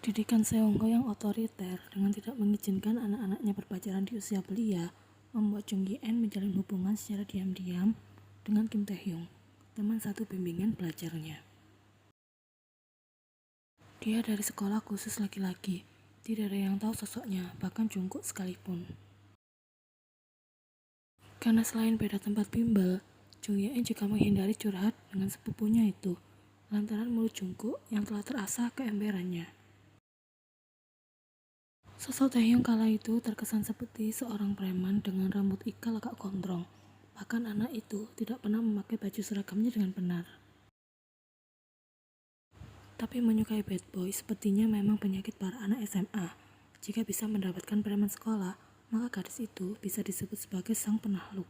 Didikan Seongho yang otoriter dengan tidak mengizinkan anak-anaknya berpacaran di usia belia membuat Jung Yi-en menjalin hubungan secara diam-diam dengan Kim Tae-hyung, teman satu bimbingan belajarnya. Dia dari sekolah khusus laki-laki, tidak ada yang tahu sosoknya, bahkan Jungkook sekalipun. Karena selain beda tempat bimbel, Jung Yi-en juga menghindari curhat dengan sepupunya itu, lantaran mulut Jungkook yang telah terasah keemberannya. Sosok Taehyung kala itu terkesan seperti seorang preman dengan rambut ikal agak gondrong. Bahkan anak itu tidak pernah memakai baju seragamnya dengan benar. Tapi menyukai bad boy sepertinya memang penyakit para anak SMA. Jika bisa mendapatkan preman sekolah, maka gadis itu bisa disebut sebagai sang penakluk.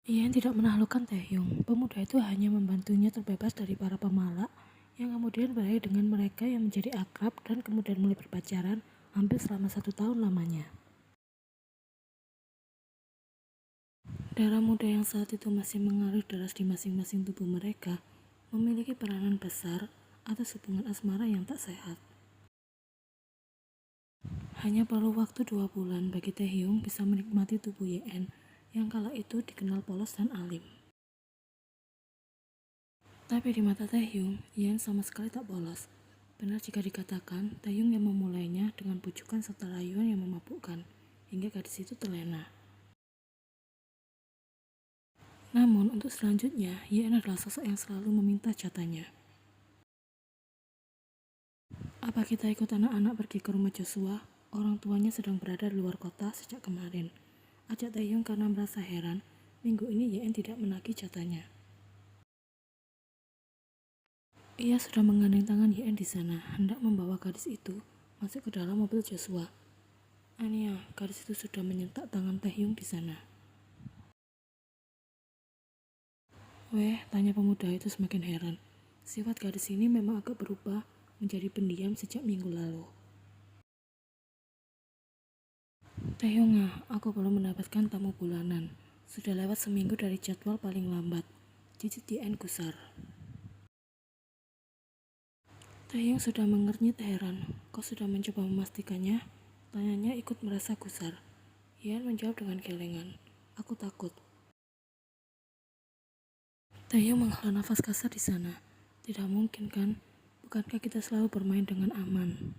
Ia tidak menaklukkan Taehyung. Pemuda itu hanya membantunya terbebas dari para pemalak yang kemudian berakhir dengan mereka yang menjadi akrab dan kemudian mulai berpacaran hampir selama 1 tahun lamanya. Darah muda yang saat itu masih mengalir deras di masing-masing tubuh mereka memiliki peranan besar atas hubungan asmara yang tak sehat. Hanya perlu waktu 2 bulan bagi Taehyung bisa menikmati tubuh Yi-en yang kala itu dikenal polos dan alim. Tapi di mata Taehyung, Yi-en sama sekali tak polos. Benar jika dikatakan Taehyung yang memulainya dengan pujukan serta rayuan yang memabukkan, hingga gadis itu terlena. Namun untuk selanjutnya, Yi-en adalah sosok yang selalu meminta jatahnya. Apa kita ikut anak-anak pergi ke rumah Joshua? Orang tuanya sedang berada di luar kota sejak kemarin. Ajak Taehyung karena merasa heran, minggu ini Yi-en tidak menagih jatahnya. Ia sudah menggandeng tangan Yi-en di sana, hendak membawa gadis itu masuk ke dalam mobil Joshua. Ania, gadis itu sudah menyentak tangan Taehyung di sana. Weh, tanya pemuda itu semakin heran. Sifat gadis ini memang agak berubah menjadi pendiam sejak minggu lalu. Taehyung, aku belum mendapatkan tamu bulanan. Sudah lewat seminggu dari jadwal paling lambat. Cicit Yi-en gusar. Taehyung sudah mengernyit heran. Kau sudah mencoba memastikannya? Tanyanya ikut merasa gusar. Yi-en menjawab dengan gelengan. Aku takut. Taehyung menghela nafas kasar di sana. Tidak mungkin kan? Bukankah kita selalu bermain dengan aman?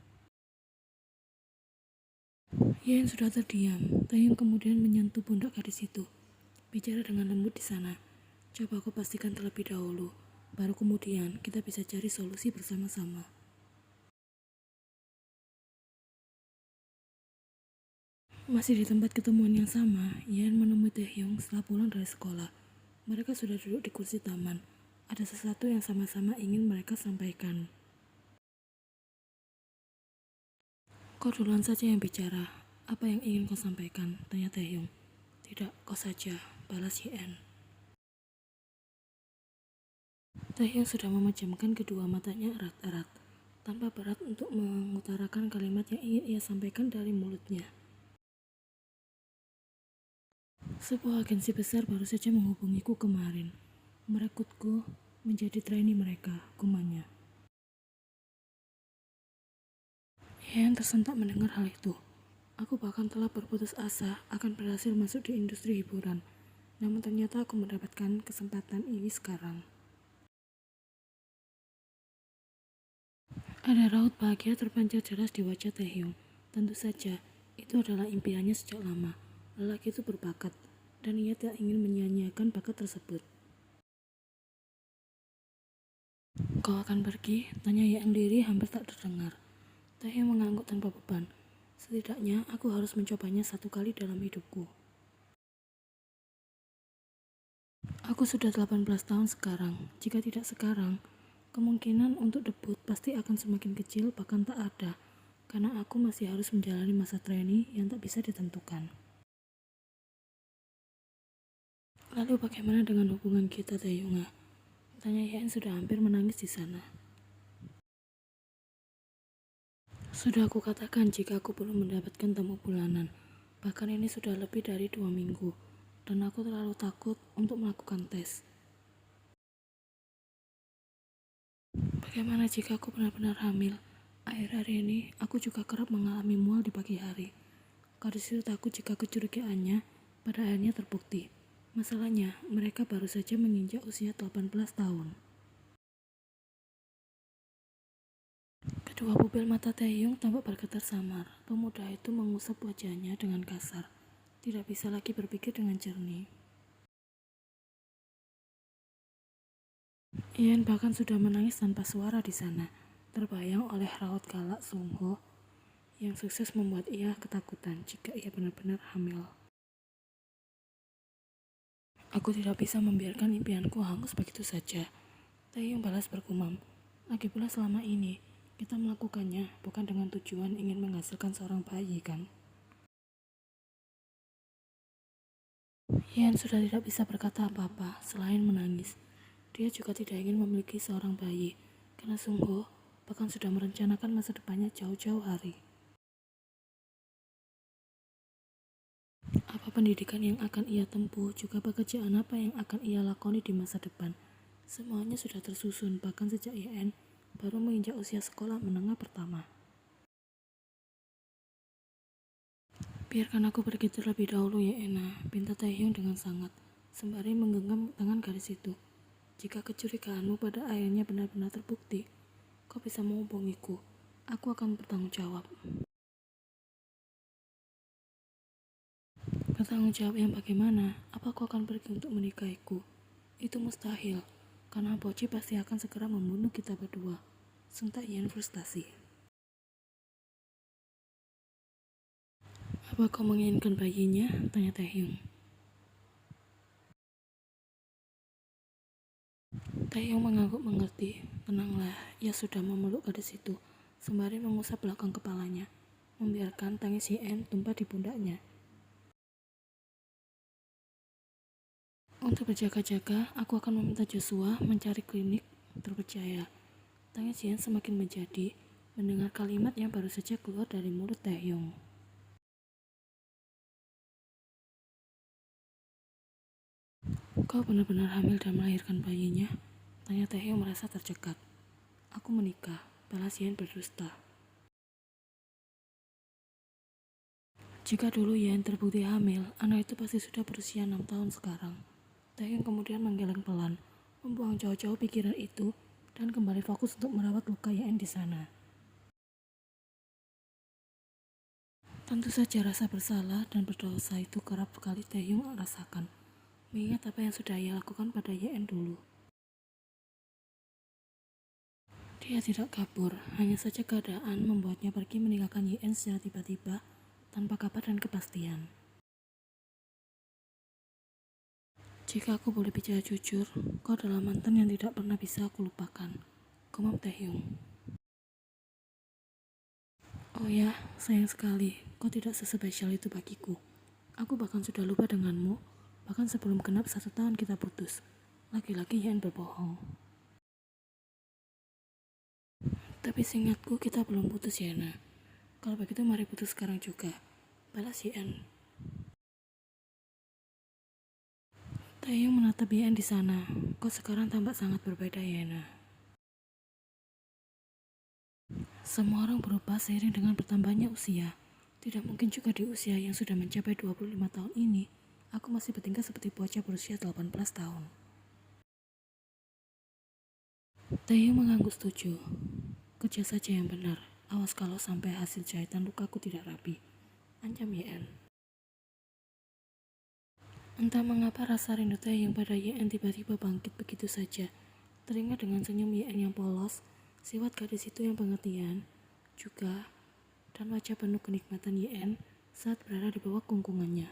Yi-en sudah terdiam. Taehyung kemudian menyentuh pundak gadis itu. Bicara dengan lembut di sana. Coba aku pastikan terlebih dahulu. Baru kemudian kita bisa cari solusi bersama-sama. Masih di tempat ketemuan yang sama, Yi-en menemui Taehyung setelah pulang dari sekolah. Mereka sudah duduk di kursi taman. Ada sesuatu yang sama-sama ingin mereka sampaikan. Kau duluan saja yang bicara. Apa yang ingin kau sampaikan? Tanya Taehyung. Tidak, kau saja, balas Yi-en. Taehyung sudah memejamkan kedua matanya erat-erat, tanpa berat untuk mengutarakan kalimat yang ingin ia sampaikan dari mulutnya. Sebuah agensi besar baru saja menghubungiku kemarin. Merekrutku menjadi trainee mereka, gumanya. Yi-en tersentak mendengar hal itu. Aku bahkan telah berputus asa akan berhasil masuk di industri hiburan. Namun ternyata aku mendapatkan kesempatan ini sekarang. Ada raut bahagia terpancar jelas di wajah Taehyung. Tentu saja, itu adalah impiannya sejak lama. Lelaki itu berbakat, dan ia tidak ingin menyia-nyiakan bakat tersebut. Kau akan pergi? Tanya Yi-en diri hampir tak terdengar. Taehyung mengangguk tanpa beban. Setidaknya aku harus mencobanya 1 kali dalam hidupku. Aku sudah 18 tahun sekarang. Jika tidak sekarang, kemungkinan untuk debut pasti akan semakin kecil bahkan tak ada. Karena aku masih harus menjalani masa trainee yang tak bisa ditentukan. Lalu bagaimana dengan hubungan kita, Taehyung? Tanya Yi-en sudah hampir menangis di sana. Sudah aku katakan jika aku belum mendapatkan tamu bulanan. Bahkan ini sudah lebih dari 2 minggu. Dan aku terlalu takut untuk melakukan tes. Bagaimana jika aku benar-benar hamil? Akhir-akhir ini, aku juga kerap mengalami mual di pagi hari. Gadis itu takut jika kecurigaannya pada akhirnya terbukti. Masalahnya, mereka baru saja menginjak usia 18 tahun. Kedua pupil mata Taehyung tampak bergetar samar. Pemuda itu mengusap wajahnya dengan kasar. Tidak bisa lagi berpikir dengan jernih. Ian bahkan sudah menangis tanpa suara di sana, terbayang oleh raut galak Sung Ho yang sukses membuat ia ketakutan jika ia benar-benar hamil. Aku tidak bisa membiarkan impianku hangus begitu saja. Taehyung balas bergumam. Lagi pula selama ini, kita melakukannya bukan dengan tujuan ingin menghasilkan seorang bayi, kan? Ian sudah tidak bisa berkata apa-apa selain menangis. Dia juga tidak ingin memiliki seorang bayi, karena Sung Ho bahkan sudah merencanakan masa depannya jauh-jauh hari. Apa pendidikan yang akan ia tempuh, juga pekerjaan apa yang akan ia lakoni di masa depan. Semuanya sudah tersusun, bahkan sejak Ian baru menginjak usia sekolah menengah pertama. Biarkan aku pergi terlebih dahulu ya Ena, pinta Taehyung dengan sangat, sembari menggenggam tangan gadis itu. Jika kecurigaanmu pada akhirnya benar-benar terbukti, kau bisa menghubungiku. Aku akan bertanggung jawab. Bertanggung jawab yang bagaimana? Apa kau akan pergi untuk menikahiku? Itu mustahil, karena Boci pasti akan segera membunuh kita berdua. Sentak Ian frustasi. Apa kau menginginkan bayinya? Tanya Taehyung. Taehyung mengangguk mengerti. Tenanglah, ia sudah memeluk gadis itu, sembari mengusap belakang kepalanya, membiarkan tangis Ian tumpah di pundaknya. Untuk berjaga-jaga, aku akan meminta Joshua mencari klinik terpercaya. Tangis Ian semakin menjadi mendengar kalimat yang baru saja keluar dari mulut Taehyung. Kau benar-benar hamil dan melahirkan bayinya? Tanya Taehyung merasa tercekat. Aku menikah, balas Ian berdusta. Jika dulu Ian terbukti hamil, anak itu pasti sudah berusia 6 tahun sekarang. Taehyung kemudian menggeleng pelan, membuang jauh-jauh pikiran itu, dan kembali fokus untuk merawat luka Ian di sana. Tentu saja rasa bersalah dan berdosa itu kerap kali Taehyung rasakan, mengingat apa yang sudah ia lakukan pada Ian dulu. Dia tidak kabur, hanya saja keadaan membuatnya pergi meninggalkan Ian secara tiba-tiba, tanpa kabar dan kepastian. Jika aku boleh bicara jujur, kau adalah mantan yang tidak pernah bisa aku lupakan. Gumam Taehyung. Oh ya, sayang sekali, kau tidak sespesial itu bagiku. Aku bahkan sudah lupa denganmu, bahkan sebelum genap 1 tahun kita putus. Lagi-lagi Ian berbohong. Tapi seingatku kita belum putus ya, Yana. Kalau begitu mari putus sekarang juga. Balas Ian. Taehyung menatap Ian di sana. Kau sekarang tampak sangat berbeda, Yana. Semua orang berubah seiring dengan bertambahnya usia. Tidak mungkin juga di usia yang sudah mencapai 25 tahun ini, aku masih bertingkah seperti bocah berusia 18 tahun. Taehyung mengangguk setuju. Kerja saja yang benar. Awas kalau sampai hasil jahitan lukaku tidak rapi. Ancam Ian. Entah mengapa rasa rindu Taehyung pada Ian tiba-tiba bangkit begitu saja. Teringat dengan senyum Ian yang polos, sifat gadis itu yang pengertian, juga, dan wajah penuh kenikmatan Ian saat berada di bawah kungkungannya.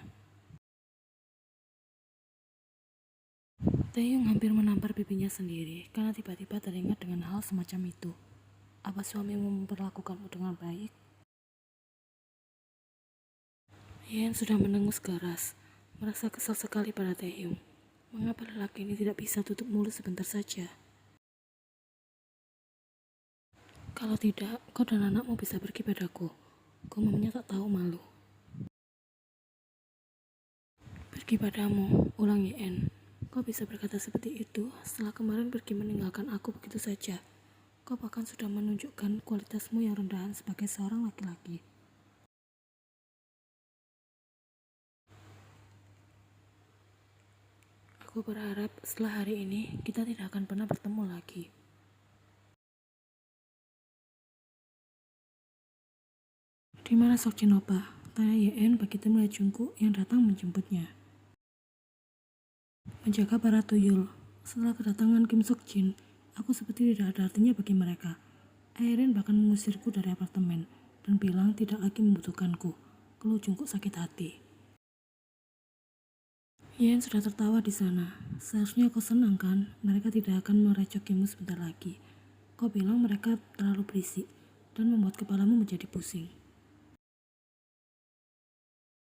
Taehyung hampir menampar pipinya sendiri karena tiba-tiba teringat dengan hal semacam itu. Apa suamimu memperlakukanmu dengan baik? Ian sudah mendengus keras, merasa kesal sekali pada Taehyung. Mengapa lelaki ini tidak bisa tutup mulut sebentar saja? Kalau tidak, kau dan anakmu bisa pergi padaku. Gumamnya tak tahu malu. Pergi padamu, ulang Ian. Kau bisa berkata seperti itu setelah kemarin pergi meninggalkan aku begitu saja. Kau bahkan sudah menunjukkan kualitasmu yang rendahan sebagai seorang laki-laki. Aku berharap setelah hari ini kita tidak akan pernah bertemu lagi. Di mana Seokjin Oppa? Tanya Yeon begitu melihat Jungkook yang datang menjemputnya. Menjaga para tuyul. Setelah kedatangan Kim Seokjin, aku seperti tidak ada artinya bagi mereka. Airin bahkan mengusirku dari apartemen dan bilang tidak lagi membutuhkanku. Keluh Jungkook sakit hati. Yeon sudah tertawa di sana. Seharusnya kau senang kan? Mereka tidak akan merecokimu sebentar lagi. Kau bilang mereka terlalu berisik dan membuat kepalamu menjadi pusing.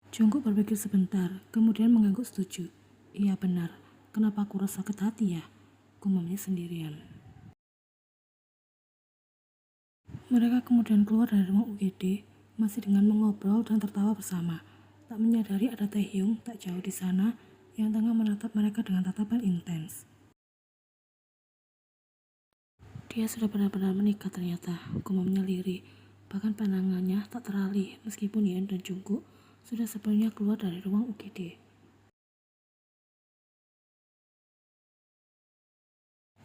Jungkook berpikir sebentar, kemudian mengangguk setuju. Iya benar, kenapa aku rasa sakit hati ya? Gumamnya sendirian. Mereka kemudian keluar dari ruang UGD, masih dengan mengobrol dan tertawa bersama. Tak menyadari ada Taehyung tak jauh di sana yang tengah menatap mereka dengan tatapan intens. Dia sudah benar-benar menikah ternyata, gumamnya lirih. Bahkan pandangannya tak teralih meskipun Yeon dan Jungkook sudah sepenuhnya keluar dari ruang UGD.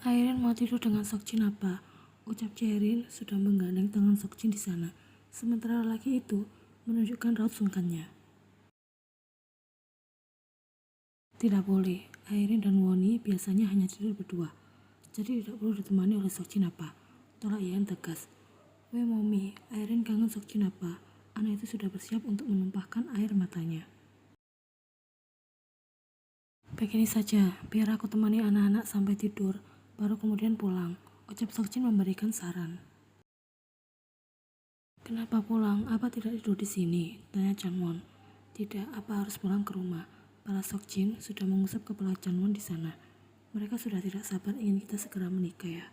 Airin mau tidur dengan Seokjin apa? Ucap Cherin sudah menggandeng tangan Seokjin di sana. Sementara laki itu menunjukkan raut sungkannya. Tidak boleh, Airin dan Woni biasanya hanya tidur berdua. Jadi tidak perlu ditemani oleh Seokjin apa? Tolak Yeon tegas. Weh Momi, Airin kangen Seokjin apa? Anak itu sudah bersiap untuk menumpahkan air matanya. Begini saja, biar aku temani anak-anak sampai tidur, baru kemudian pulang. Ucap Seokjin memberikan saran. Kenapa pulang? Apa tidak tidur di sini? Tanya Chanwon. Tidak, apa harus pulang ke rumah? Para Seokjin sudah mengusap kepala Chanwon di sana. Mereka sudah tidak sabar ingin kita segera menikah ya.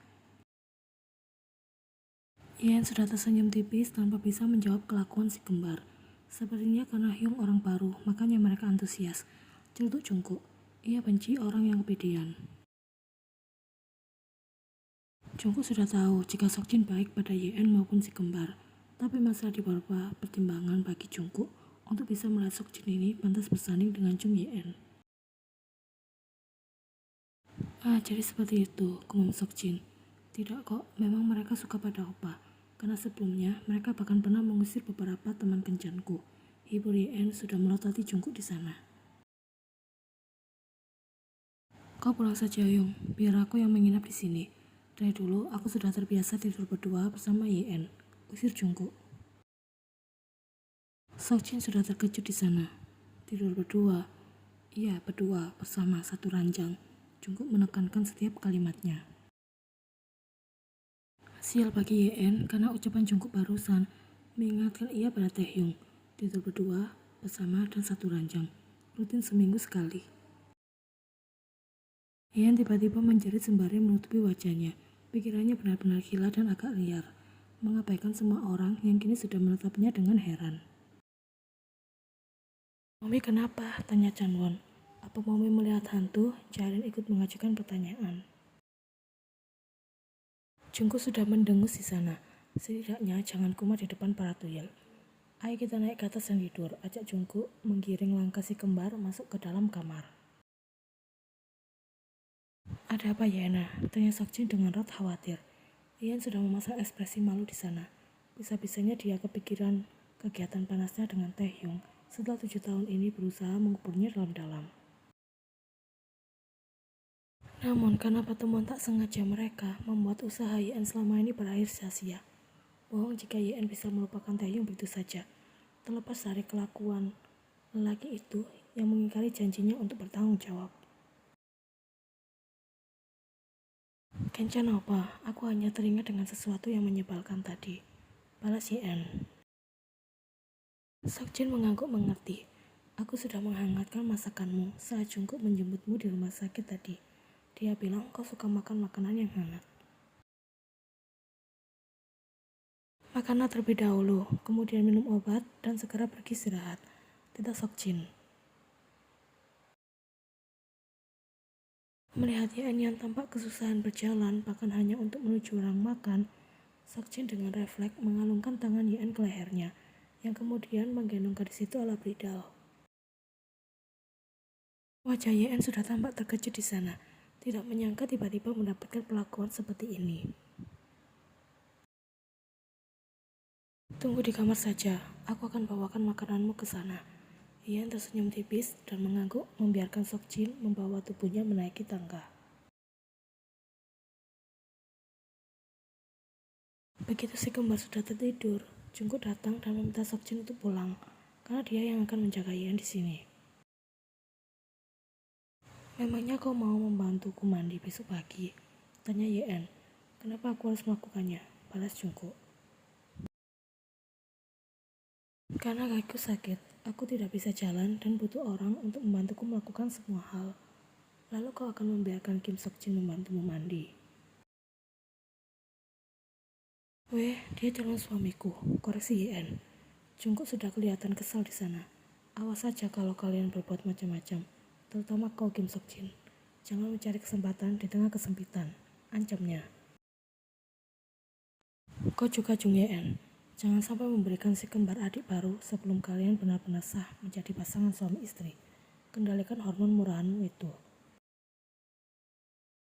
Yeon sudah tersenyum tipis tanpa bisa menjawab kelakuan si kembar. Sepertinya karena Hyung orang baru, makanya mereka antusias. Celutuk Jungkook. Ia benci orang yang kepedean. Jungkook sudah tahu jika Seokjin baik pada Yeon maupun si kembar. Tapi masih ada beberapa pertimbangan bagi Jungkook untuk bisa melihat Seokjin ini pantas bersanding dengan Jung Yeon. Jadi seperti itu, gumam Seokjin. Tidak kok, memang mereka suka pada Oppa. Karena sebelumnya mereka bahkan pernah mengusir beberapa teman kencanku. Hibur Yeon sudah melototi Jungkook di sana. Kau pulang saja Yung, biar aku yang menginap di sini. Dari dulu aku sudah terbiasa tidur berdua bersama Yeon. Usir Jungkook. Seokjin sudah terkejut di sana. Tidur berdua. Iya, berdua bersama satu ranjang. Jungkook menekankan setiap kalimatnya. Sial bagi Yeon karena ucapan Jungkook barusan mengingatkan ia pada Taehyung. Tidur berdua bersama dan satu ranjang. Rutin seminggu sekali. Yeon tiba-tiba menjerit sembari menutupi wajahnya. Pikirannya benar-benar gila dan agak liar. Mengabaikan semua orang yang kini sudah menatapnya dengan heran. Momi kenapa? Tanya Chanwon. Apa Momi melihat hantu? Jarin ikut mengajukan pertanyaan. Jungkook sudah mendengus di sana. Setidaknya jangan kumat di depan para tuyul. Ayo kita naik ke atas dan tidur, ajak Jungkook menggiring langkah si kembar masuk ke dalam kamar. Ada apa Yena? Tanya Seokjin dengan raut khawatir. Ian sudah memasang ekspresi malu di sana. Bisa-bisanya dia kepikiran kegiatan panasnya dengan Taehyung setelah 7 tahun ini berusaha menguburnya dalam-dalam. Namun karena pertemuan tak sengaja mereka membuat usaha Yeon selama ini berakhir sia-sia. Bohong jika Yeon bisa melupakan Taehyung begitu saja, terlepas dari kelakuan lelaki itu yang mengingkari janjinya untuk bertanggung jawab. Kencan apa? Aku hanya teringat dengan sesuatu yang menyebalkan tadi. Balas Yeon. Seokjin mengangguk mengerti. Aku sudah menghangatkan masakanmu saat Jungkook menjemputmu di rumah sakit tadi. Dia bilang kau suka makan makanan yang hangat. Makanlah terlebih dahulu, kemudian minum obat dan segera pergi istirahat. Tidak Seokjin. Melihat Yan yang tampak kesusahan berjalan bahkan hanya untuk menuju ruang makan, Seokjin dengan refleks mengalungkan tangan Yan ke lehernya, yang kemudian menggendong gadis itu ala bridal. Wajah Yan sudah tampak terkejut di sana, tidak menyangka tiba-tiba mendapatkan perlakuan seperti ini. Tunggu di kamar saja, aku akan bawakan makananmu ke sana. Yan tersenyum tipis dan mengangguk membiarkan Seokjin membawa tubuhnya menaiki tangga. Begitu si kembar sudah tertidur, Jungkook datang dan meminta Seokjin untuk pulang, karena dia yang akan menjaga Yan di sini. Memangnya kau mau membantuku mandi besok pagi? Tanya Yan. Kenapa aku harus melakukannya? Balas Jungkook. Karena kakiku sakit, aku tidak bisa jalan dan butuh orang untuk membantuku melakukan semua hal. Lalu kau akan membiarkan Kim Seokjin membantumu mandi? Weh, dia calon suamiku, koreksi Yan. Jungkook sudah kelihatan kesal di sana. Awas saja kalau kalian berbuat macam-macam, terutama kau Kim Seokjin. Jangan mencari kesempatan di tengah kesempitan, ancamnya. Kau juga Jung Ye-en, jangan sampai memberikan si kembar adik baru sebelum kalian benar-benar sah menjadi pasangan suami istri. Kendalikan hormon murahanmu itu.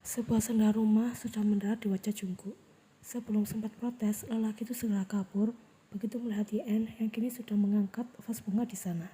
Sebuah senda rumah sudah mendarat di wajah Jungkook. Sebelum sempat protes, lelaki itu segera kabur begitu melihat Ye-en yang kini sudah mengangkat vas bunga di sana.